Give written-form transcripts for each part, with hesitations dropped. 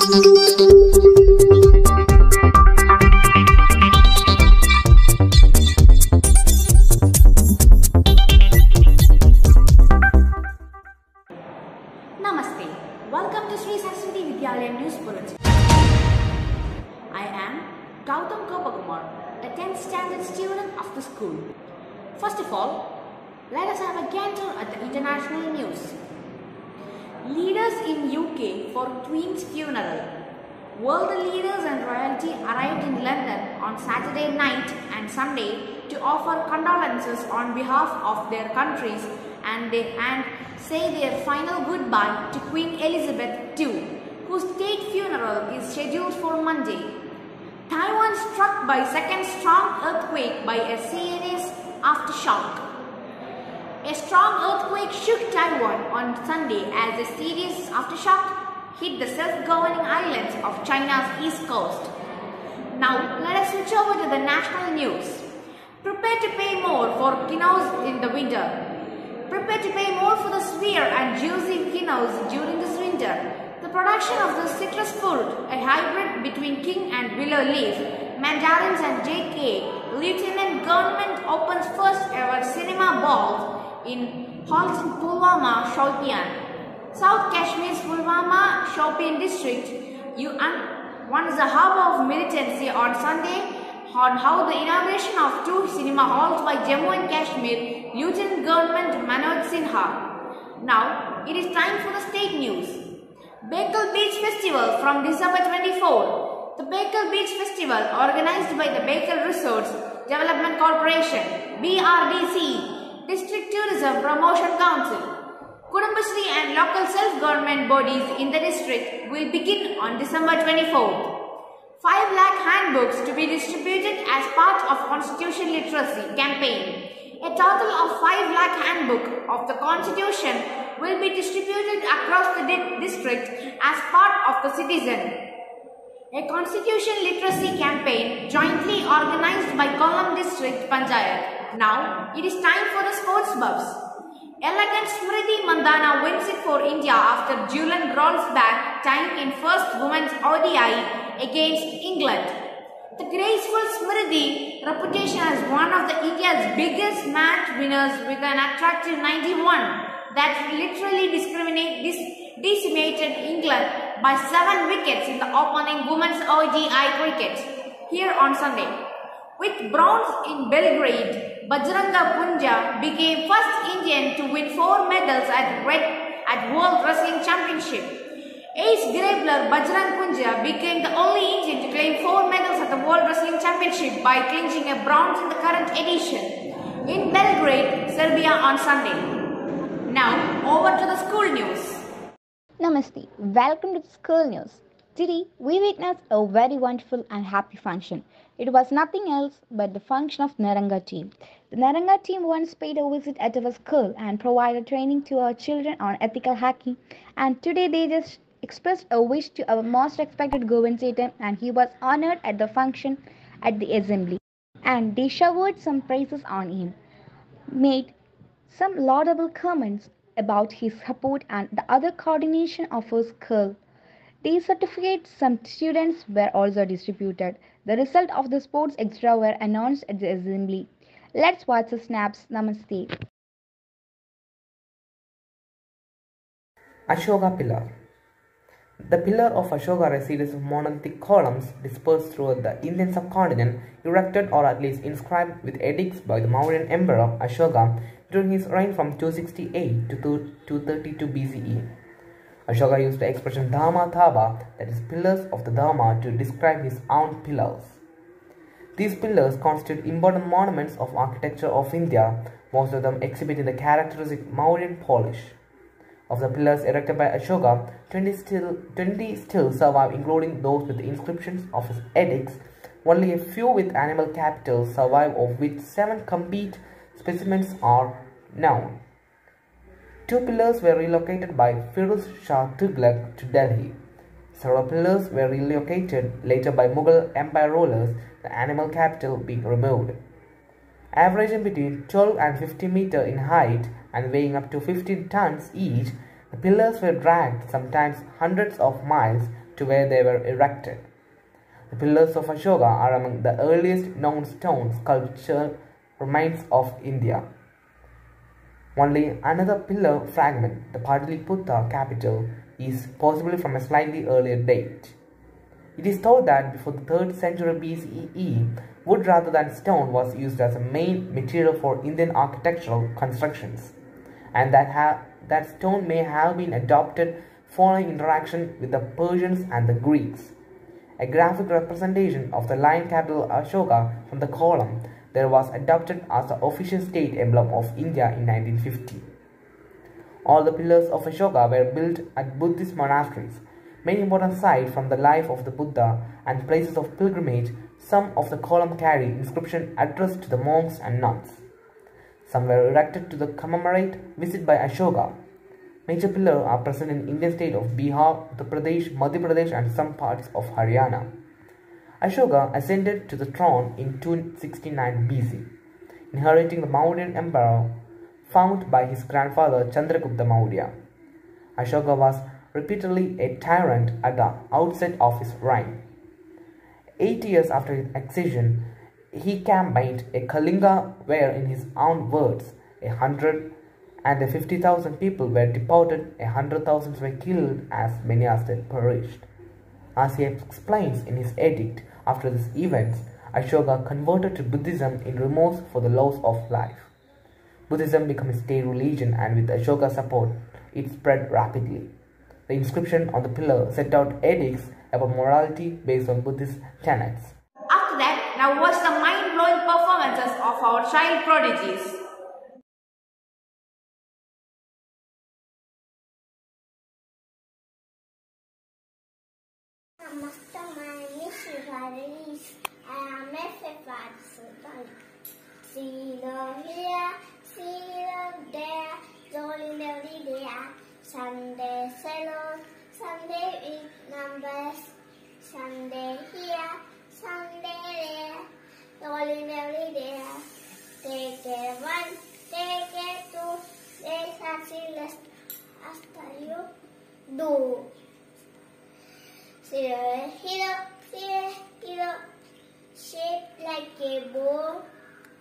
Namaste. Welcome to Saraswathy Vidyalayam news bulletin. I am Gautam Kopakumar, a 10th standard student of the school. First of all, let us have a gander at the international news. Leaders in UK for Queen's funeral. World leaders and royalty arrived in London on Saturday night and Sunday to offer condolences on behalf of their countries and say their final goodbye to Queen Elizabeth II, whose state funeral is scheduled for Monday. Taiwan struck by second strong earthquake by a serious aftershock. A strong earthquake shook Taiwan on Sunday as a serious aftershock hit the self-governing islands of China's east coast. Now let us switch over to the national news. Prepare to pay more for quinoa in the winter. Prepare to pay more for the sweet and juicy quinoa during this winter. The production of the citrus fruit, a hybrid between king and willow leaf, mandarins and JK, Lieutenant Government opens first ever cinema ball in halls in Pulwama, Shopian. South Kashmir's Pulwama, Shopian district, once the hub of militancy on Sunday on how the inauguration of two cinema halls by Jammu and Kashmir Lieutenant Government Manoj Sinha. Now it is time for the state news. Bekal Beach Festival from December 24. The Bekal Beach Festival, organized by the Bekal Resorts Development Corporation (BRDC), District Tourism Promotion Council, Kudumbashree and local self-government bodies in the district will begin on December 24th. 5 lakh handbooks to be distributed as part of Constitution Literacy campaign. A total of 5 lakh handbook of the Constitution will be distributed across the district as part of the citizen. A Constitution Literacy campaign jointly organized by Kollam District Panchayat. Now it is time for the sports buffs. Elegant Smriti Mandhana wins it for India after Julian rolls back tying in first women's ODI against England. The graceful Smriti reputation as one of the India's biggest match winners with an attractive 91 that literally decimated England by 7 wickets in the opening women's ODI cricket here on Sunday. With bronze in Belgrade, Bajranga Punja became first Indian to win 4 medals at World Wrestling Championship. Ace Grappler Bajrang Punja became the only Indian to claim 4 medals at the World Wrestling Championship by clinching a bronze in the current edition in Belgrade, Serbia on Sunday. Now over to the school news. Namaste. Welcome to the school news. Today we witnessed a very wonderful and happy function. It was nothing else but the function of Naranga team. The Naranga team once paid a visit at our school and provided training to our children on ethical hacking, and today they just expressed a wish to our most respected Govind Setan, and he was honored at the function at the assembly, and they showered some praises on him, made some laudable comments about his support and the other coordination of our school. These certificates some students were also distributed. The result of the sports extra were announced at the assembly. Let's watch the snaps. Namaste. Ashoka Pillar. The pillar of Ashoka is a series of monolithic columns dispersed throughout the Indian subcontinent, erected or at least inscribed with edicts by the Mauryan Emperor Ashoka during his reign from 268 to 232 BCE. Ashoka used the expression Dharma Thaba, that is pillars of the Dharma, to describe his own pillars. These pillars constitute important monuments of architecture of India, most of them exhibiting the characteristic Mauryan polish. Of the pillars erected by Ashoka, 20 still survive, including those with the inscriptions of his edicts. Only a few with animal capitals survive, of which 7 complete specimens are known. 2 pillars were relocated by Firuz Shah Tughlaq to Delhi. Several pillars were relocated later by Mughal Empire rulers, the animal capital being removed. Averaging between 12 and 50 meters in height and weighing up to 15 tons each, the pillars were dragged sometimes hundreds of miles to where they were erected. The pillars of Ashoka are among the earliest known stone sculpture remains of India. Only another pillar fragment, the Pataliputra capital, is possibly from a slightly earlier date. It is thought that before the 3rd century BCE, wood rather than stone was used as a main material for Indian architectural constructions, and that stone may have been adopted following interaction with the Persians and the Greeks. A graphic representation of the lion capital Ashoka from the column there was adopted as the official state emblem of India in 1950. All the pillars of Ashoka were built at Buddhist monasteries. Many important sites from the life of the Buddha and places of pilgrimage. Some of the columns carry inscriptions addressed to the monks and nuns. Some were erected to commemorate visit by Ashoka. Major pillars are present in Indian state of Bihar, Uttar Pradesh, Madhya Pradesh and some parts of Haryana. Ashoka ascended to the throne in 269 BC, inheriting the Mauryan emperor founded by his grandfather Chandragupta Maurya. Ashoka was repeatedly a tyrant at the outset of his reign. 8 years after his accession, he campaigned a Kalinga where, in his own words, 150,000 people were deported, 100,000 were killed, as many as they perished. As he explains in his edict after these events, Ashoka converted to Buddhism in remorse for the loss of life. Buddhism became a state religion, and with Ashoka's support, it spread rapidly. The inscription on the pillar set out edicts about morality based on Buddhist tenets. After that, now watch the mind-blowing performances of our child prodigies. I am a see them here, see them there, rolling every day. Sunday salon, Sunday with numbers, Sunday here, Sunday there, rolling every day. Take care one, take care two, they succeed after you do. See a hero, shaped like a bow,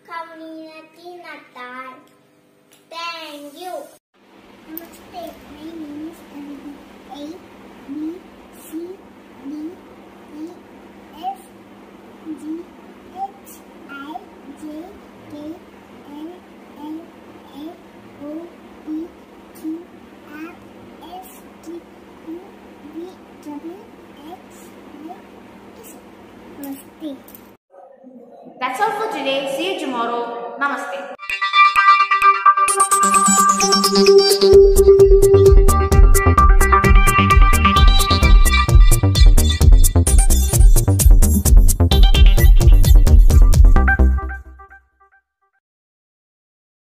community Natal. Thank you. Namaste. My name is A, B, C, D, E, F, G, H, I, J, K, L, M, N, O, P, Q, R, S, T, U, V, W, X, Y, Z. Namaste. That's all for today. See you tomorrow. Namaste.